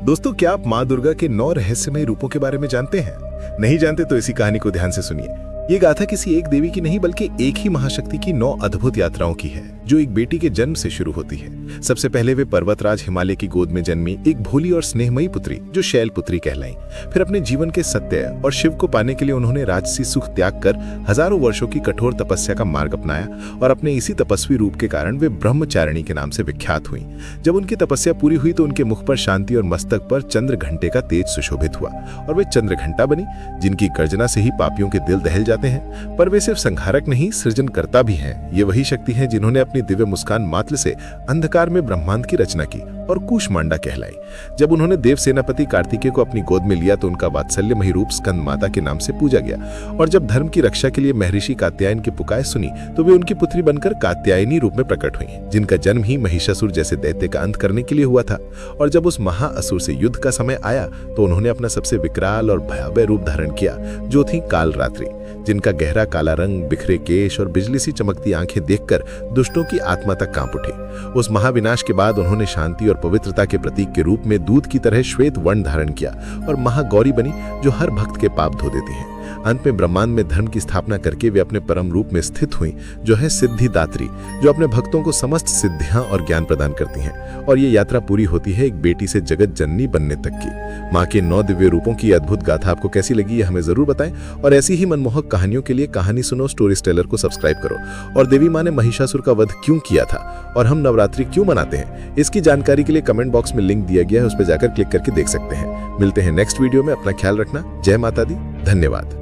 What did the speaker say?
दोस्तों, क्या आप माँ दुर्गा के 9 रहस्यमय रूपों के बारे में जानते हैं? नहीं जानते तो इसी कहानी को ध्यान से सुनिए। ये गाथा किसी एक देवी की नहीं बल्कि एक ही महाशक्ति की 9 अद्भुत यात्राओं की है, जो एक बेटी के जन्म से शुरू होती है। सबसे पहले वे पर्वतराज हिमालय की गोद में जन्मी एक भोली और स्नेहमयी पुत्री, जो शैलपुत्री कहलाई। फिर अपने जीवन के सत्य और शिव को पाने के लिए उन्होंने राजसी सुख त्याग कर हजारों वर्षों की कठोर तपस्या का मार्ग अपनाया और अपने इसी तपस्वी रूप के कारण वे ब्रह्मचारिणी के नाम से विख्यात हुई। जब उनकी तपस्या पूरी हुई तो उनके मुख पर शांति और मस्तक पर चंद्र घंटे का तेज सुशोभित हुआ और वे चंद्र घंटा बनी, जिनकी गर्जना से ही पापियों के दिल दहल जाते हैं। पर वे सिर्फ संहारक नहीं, सृजनकर्ता भी हैं। ये वही शक्ति है जिन्होंने अपनी दिव्य मुस्कान मात्र से अंधकार में ब्रह्मांड की रचना की और कूष्मांडा कहलाई। जब उन्होंने देव सेनापति कार्तिकेय को अपनी गोद में लिया तो उनका वात्सल्यमयी रूप स्कंद माता के नाम से पूजा गया और जब धर्म की रक्षा के लिए महर्षि कात्यायन की पुकार सुनी तो वे उनकी पुत्री बनकर कात्यायनी रूप में प्रकट हुई, जिनका जन्म ही महिषासुर जैसे दैत्य का अंत करने के लिए हुआ था। और जब उस महाअसुर से युद्ध का समय आया तो उन्होंने अपना सबसे विकराल और भयावह रूप धारण किया, जो थी कालरात्रि, जिनका गहरा काला रंग, बिखरे केश और बिजली सी चमकती आंखें देखकर दुष्टों की आत्मा तक कांप उठी। उस महाविनाश के बाद उन्होंने शांति और पवित्रता के प्रतीक के रूप में दूध की तरह श्वेत वर्ण धारण किया और महागौरी बनी, जो हर भक्त के पाप धो देती है। अंत में ब्रह्मांड में धर्म की स्थापना करके वे अपने परम रूप में स्थित हुई, जो है सिद्धिदात्री, जो अपने भक्तों को समस्त सिद्धियां और ज्ञान प्रदान करती हैं। और ये यात्रा पूरी होती है एक बेटी से जगत जननी बनने तक की। माँ के 9 दिव्य रूपों की अद्भुत गाथा आपको कैसी लगी, ये हमें जरूर बताएं। और ऐसी ही मनमोहक कहानियों के लिए कहानी सुनो स्टोरी टेलर को सब्सक्राइब करो। और देवी माँ ने महिषासुर का वध क्यों किया था और हम नवरात्रि क्यों मनाते हैं, इसकी जानकारी के लिए कमेंट बॉक्स में लिंक दिया गया है, उस पर जाकर क्लिक करके देख सकते हैं। मिलते हैं नेक्स्ट वीडियो में। अपना ख्याल रखना। जय माता दी। धन्यवाद।